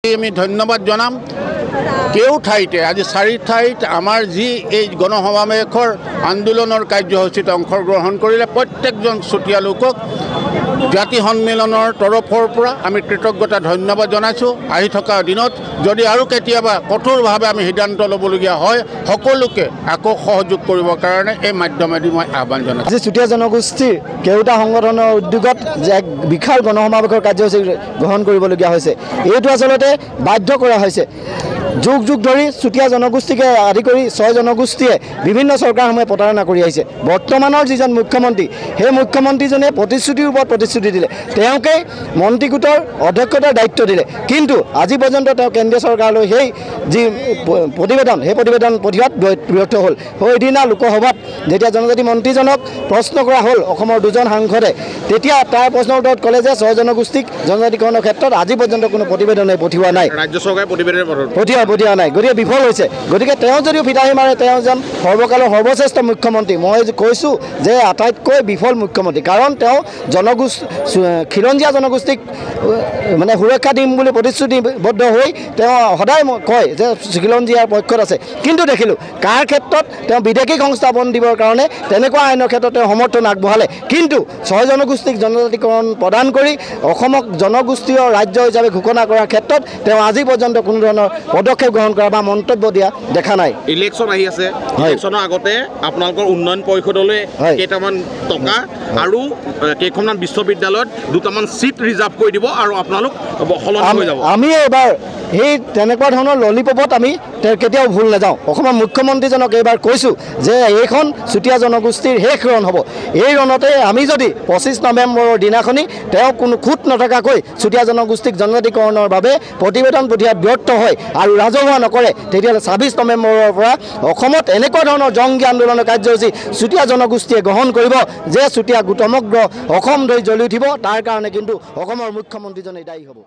আমি ধন্যবাদ জনাম কেউ ঠাইতে আজি 4 ঠাইত আমাৰ যি এই গণসমাৱেশৰ আন্দোলনৰ কাৰ্যসূচীত অংশগ্ৰহণ কৰিলে প্ৰত্যেকজন চুতীয়া লোকক জাতি সন্মিলনৰ তৰফৰ পৰা আমি কৃতজ্ঞতা ধন্যবাদ জনাইছোঁ। আহি থকা দিনত যদি আৰু কেতিয়াবা কঠোৰভাৱে আমি সিদ্ধান্ত ল'বলগীয়া হয় সকলোকে আকৌ সহযোগ কৰিবৰ কাৰণে এই মাধ্যমেদি মই আহ্বান জনাইছোঁ। আজি চুতীয়া জনগোষ্ঠীৰ কেউটা সংগঠনৰ উদ্যোগত এক বিশাল গণসমাৱেশৰ কাৰ্যসূচী গ্ৰহণ কৰিবলগীয়া হৈছে। এইটো আচলতে বাধ্য কৰা হৈছে। যুগ যুগ ধৰি চুতীয়া জনগোষ্ঠীকে আদি কৰি 6 জনগোষ্ঠীয়ে বিভিন্ন চৰকাৰসমূহে প্ৰতাৰণা কৰি আহিছে। বৰ্তমানৰ যিজন মুখ্যমন্ত্ৰী সেই মুখ্যমন্ত্ৰীজনে প্ৰতিশ্ৰুতিৰ ওপৰত প্ৰতিশ্ৰুতি দিলে, তেওঁকে মন্ত্ৰীগোটৰ অধ্যক্ষতাৰ দায়িত্ব দিলে, কিন্তু আজি পৰ্যন্ত তেওঁ কেন্দ্ৰীয় চৰকাৰলৈ সেই যি প্ৰতিবেদন সেই প্ৰতিবেদন পঠিওৱাত ব্যৰ্থ হ'ল। সেইদিনা লোকসভাত যেতিয়া জনজাতি মন্ত্ৰীজনক প্ৰশ্ন কৰা হ'ল অসমৰ 2জন সাংসদে, তেতিয়া তাৰ প্ৰশ্নৰ উত্তৰত ক'লে যে 6 জনগোষ্ঠীক জনজাতিকৰণৰ ক্ষেত্ৰত আজি পৰ্যন্ত কোনো প্ৰতিবেদনে পঠিওৱা নাই, ৰাজ্য চৰকাৰে প্ৰতিবেদন পঠিওৱা নাই, গতিকে বিফল হৈছে। গতিকে তেওঁ যদিও ফিতাহী মাৰে তেওঁ যেন সৰ্বকালৰ সৰ্বশ্ৰেষ্ঠ মুখ্যমন্ত্ৰী, মই কৈছোঁ যে আটাইতকৈ বিফল মুখ্যমন্ত্ৰী, কাৰণ তেওঁ খিলঞ্জীয়া জনগোষ্ঠীক মানে সুৰক্ষা দিম বুলি প্ৰতিশ্ৰুতিবদ্ধ হৈ তেওঁ সদায় কয় যে খিলঞ্জীয়াৰ পক্ষত আছে, কিন্তু দেখিলোঁ কাৰ ক্ষেত্ৰত তেওঁ বিদেশী সংস্থাপন দিবৰ কাৰণে তেনেকুৱা আইনৰ ক্ষেত্ৰত তেওঁ সমৰ্থন আগবঢ়ালে, কিন্তু 6 জনগোষ্ঠীক জনজাতিকৰণ প্ৰদান কৰি অসমক জনগোষ্ঠীয় ৰাজ্য হিচাপে ঘোষণা কৰাৰ ক্ষেত্ৰত তেওঁ আজি পৰ্যন্ত কোনো ধৰণৰ পদক্ষেপ গ্ৰহণ কৰা বা মন্তব্য দিয়া দেখা নাই। ইলেকশ্যন আহি আছে, ইলেকশ্যনৰ আগতে আপোনালোকৰ উন্নয়ন পৰিষদলৈ কেইটামান টকা আৰু কেইখনমান বিশ্ববিদ্যালয়ত 2টামান চিট ৰিজাৰ্ভ কৰি দিব আৰু আপোনালোক সলনি হৈ যাব। আমি এইবাৰ সেই তেনেকুৱা ধৰণৰ ললিপপত আমি কেতিয়াও ভুল নাযাওঁ। অসমৰ মুখ্যমন্ত্ৰীজনক এইবাৰ কৈছোঁ যে এইখন চুতীয়া জনগোষ্ঠীৰ শেষ ৰণ হ'ব। এই ৰণতে আমি যদি 25 নৱেম্বৰৰ দিনাখনি তেওঁ কোনো খুঁত নথকাকৈ চুতীয়া জনগোষ্ঠীক জনজাতিকৰণৰ বাবে প্ৰতিবেদন পঠিওৱাত ব্যৰ্থ হয় আৰু ৰাজহুৱা নকৰে, তেতিয়াহ'লে 26 নৱেম্বৰৰ পৰা অসমত এনেকুৱা ধৰণৰ জংগী আন্দোলনৰ কাৰ্যসূচী চুতীয়া জনগোষ্ঠীয়ে গ্ৰহণ কৰিব যে চুতীয়া সমগ্ৰ অসম ধৰি জ্বলি উঠিব। তাৰ কাৰণে কিন্তু অসমৰ মুখ্যমন্ত্ৰীজনে দায়ী হ'ব।